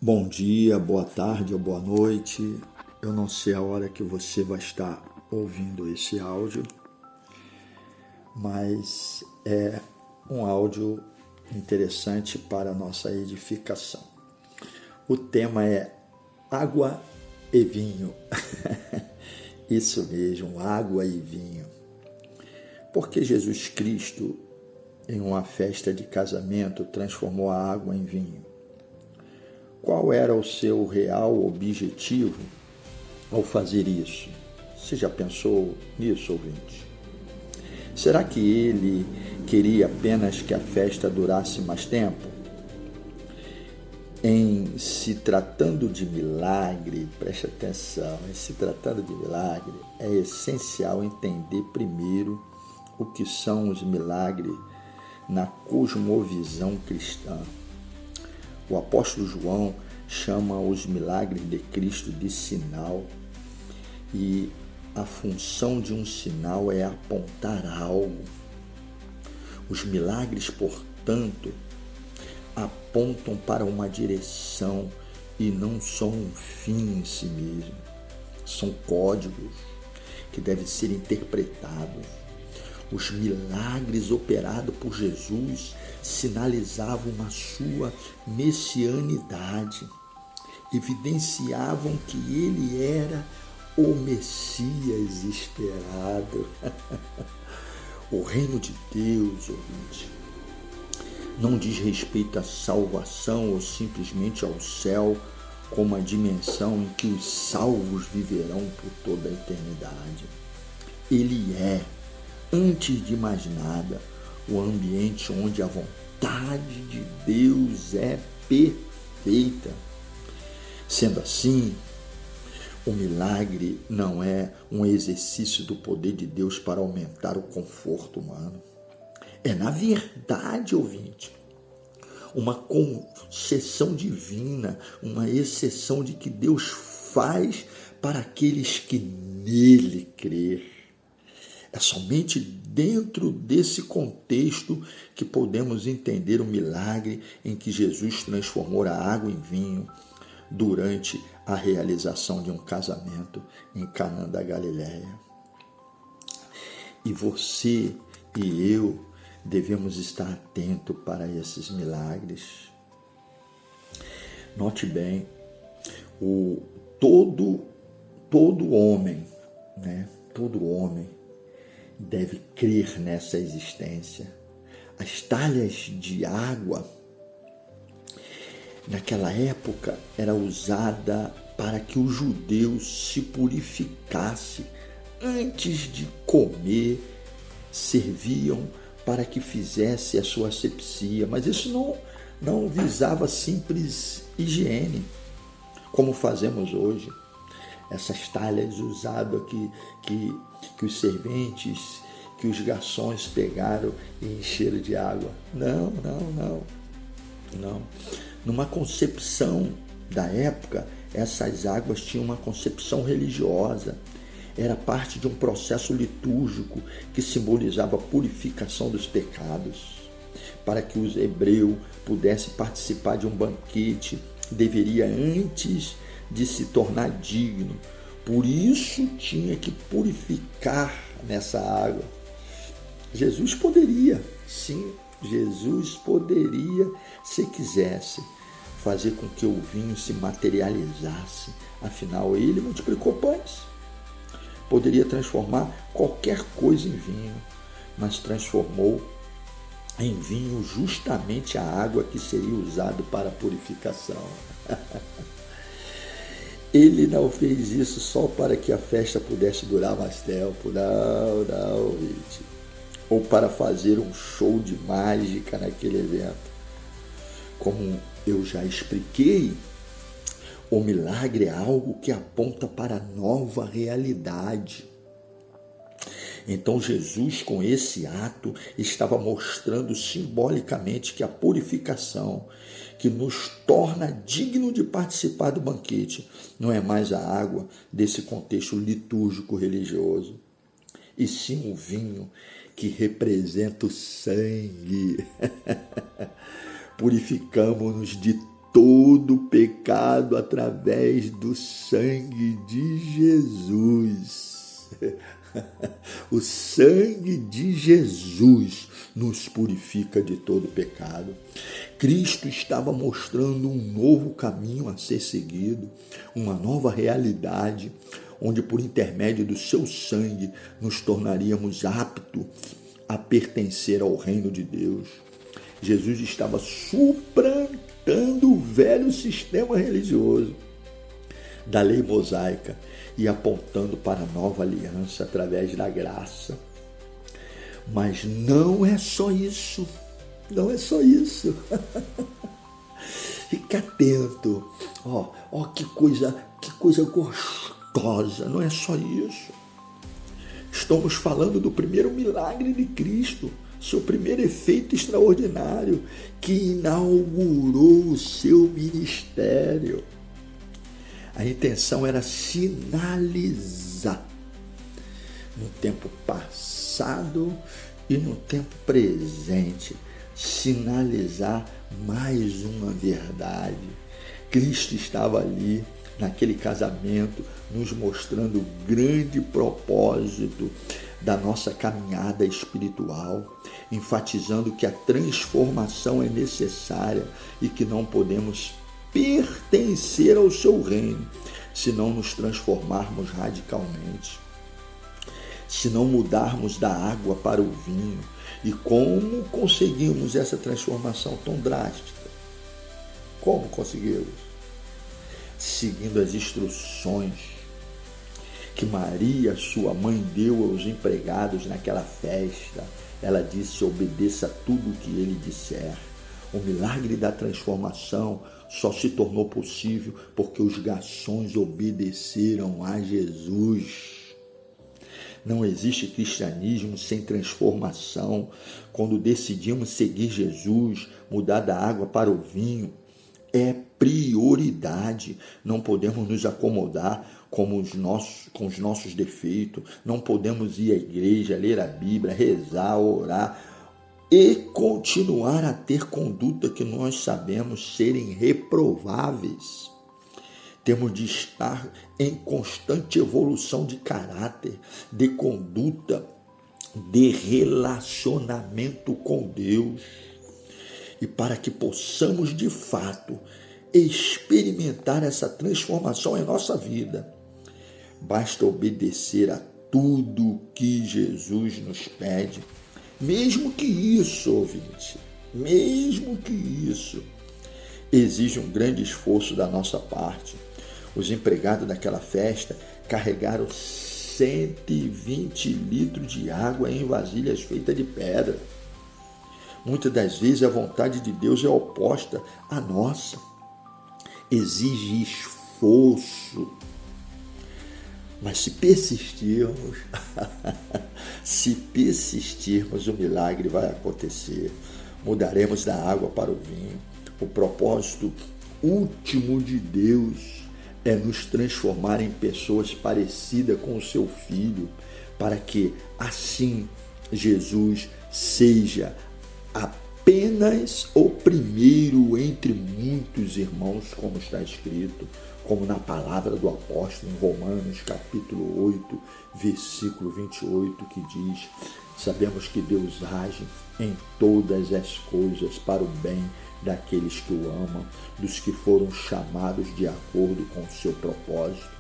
Bom dia, boa tarde ou boa noite. Eu não sei a hora que você vai estar ouvindo esse áudio, mas é um áudio interessante para a nossa edificação. O tema é água e vinho. Isso mesmo, água e vinho. Porque Jesus Cristo, em uma festa de casamento, transformou a água em vinho? Qual era o seu real objetivo ao fazer isso? Você já pensou nisso, ouvinte? Será que ele queria apenas que a festa durasse mais tempo? Em se tratando de milagre, preste atenção, em se tratando de milagre, é essencial entender primeiro o que são os milagres na cosmovisão cristã. O apóstolo João chama os milagres de Cristo de sinal, e a função de um sinal é apontar algo. Os milagres, portanto, apontam para uma direção e não são um fim em si mesmo. São códigos que devem ser interpretados. Os milagres operados por Jesus sinalizavam a sua messianidade, evidenciavam que ele era o Messias esperado. O reino de Deus, ouvinte, não diz respeito à salvação ou simplesmente ao céu como a dimensão em que os salvos viverão por toda a eternidade. Ele é, antes de mais nada, o ambiente onde a vontade de Deus é perfeita. Sendo assim, o milagre não é um exercício do poder de Deus para aumentar o conforto humano. É, na verdade, ouvinte, uma concessão divina, uma exceção de que Deus faz para aqueles que nele crer. É somente dentro desse contexto que podemos entender o milagre em que Jesus transformou a água em vinho durante a realização de um casamento em Canaã da Galileia. E você e eu devemos estar atentos para esses milagres. Note bem, todo homem, todo homem deve crer nessa existência. As talhas de água naquela época era usada para que os judeus se purificassem antes de comer, serviam para que fizesse a sua asepsia, mas isso não visava simples higiene, como fazemos hoje. Essas talhas usadas que os serventes, que os garçons pegaram e encheram de água. Não. Numa concepção da época, essas águas tinham uma concepção religiosa. Era parte de um processo litúrgico que simbolizava a purificação dos pecados. Para que os hebreus pudessem participar de um banquete, deveria antes de se tornar digno. Por isso tinha que purificar nessa água. Jesus poderia, se quisesse, fazer com que o vinho se materializasse. Afinal, ele multiplicou pães. Poderia transformar qualquer coisa em vinho, mas transformou em vinho justamente a água que seria usada para a purificação. Ele não fez isso só para que a festa pudesse durar mais tempo, não, gente. Ou para fazer um show de mágica naquele evento. Como eu já expliquei, o milagre é algo que aponta para a nova realidade. Então Jesus, com esse ato, estava mostrando simbolicamente que a purificação que nos torna digno de participar do banquete não é mais a água desse contexto litúrgico religioso, e sim o vinho que representa o sangue. Purificamos-nos de todo o pecado através do sangue de Jesus. O sangue de Jesus nos purifica de todo pecado. Cristo estava mostrando um novo caminho a ser seguido, uma nova realidade, onde por intermédio do seu sangue nos tornaríamos aptos a pertencer ao reino de Deus. Jesus estava suplantando o velho sistema religioso da lei mosaica e apontando para a nova aliança através da graça. Mas não é só isso. Não é só isso. Fique atento. Que coisa gostosa. Não é só isso. Estamos falando do primeiro milagre de Cristo, seu primeiro efeito extraordinário, que inaugurou o seu ministério. A intenção era sinalizar no tempo passado e no tempo presente, sinalizar mais uma verdade. Cristo estava ali, naquele casamento, nos mostrando o grande propósito da nossa caminhada espiritual, enfatizando que a transformação é necessária e que não podemos pertencer ao seu reino se não nos transformarmos radicalmente, se não mudarmos da água para o vinho. E como conseguimos essa transformação tão drástica? Como conseguimos? Seguindo as instruções que Maria, sua mãe, deu aos empregados naquela festa. Ela disse: obedeça tudo o que ele disser. O milagre da transformação só se tornou possível porque os garçons obedeceram a Jesus. Não existe cristianismo sem transformação. Quando decidimos seguir Jesus, mudar da água para o vinho, é prioridade. Não podemos nos acomodar com os nossos defeitos. Não podemos ir à igreja, ler a Bíblia, rezar, orar e continuar a ter conduta que nós sabemos serem reprováveis. Temos de estar em constante evolução de caráter, de conduta, de relacionamento com Deus. E para que possamos, de fato, experimentar essa transformação em nossa vida, basta obedecer a tudo que Jesus nos pede. Mesmo que isso, ouvinte, mesmo que isso exija um grande esforço da nossa parte. Os empregados daquela festa carregaram 120 litros de água em vasilhas feitas de pedra. Muitas das vezes a vontade de Deus é oposta à nossa. Exige esforço. Mas se persistirmos, o milagre vai acontecer. Mudaremos da água para o vinho. O propósito último de Deus é nos transformar em pessoas parecidas com o seu Filho, para que assim Jesus seja apenas o primeiro entre muitos irmãos, como está escrito, como na palavra do apóstolo em Romanos capítulo 8, versículo 28, que diz: sabemos que Deus age em todas as coisas para o bem daqueles que o amam, dos que foram chamados de acordo com o seu propósito.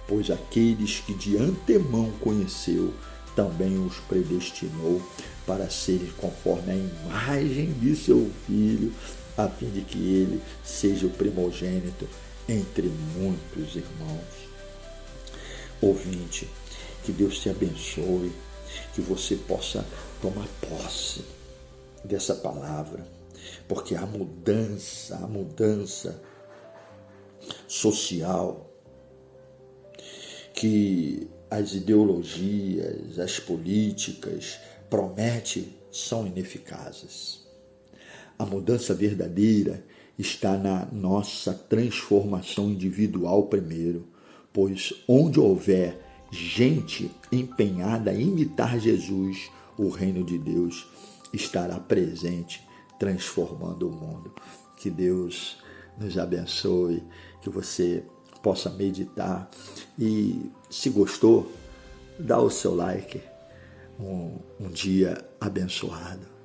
Pois aqueles que de antemão conheceu, também os predestinou para serem conforme a imagem de seu Filho, a fim de que ele seja o primogênito entre muitos irmãos. Ouvinte, que Deus te abençoe, que você possa tomar posse dessa palavra, porque a mudança social que as ideologias, as políticas prometem são ineficazes. A mudança verdadeira está na nossa transformação individual primeiro, pois onde houver gente empenhada a imitar Jesus, o reino de Deus estará presente, transformando o mundo. Que Deus nos abençoe, que você possa meditar e, se gostou, dá o seu like. Um dia abençoado.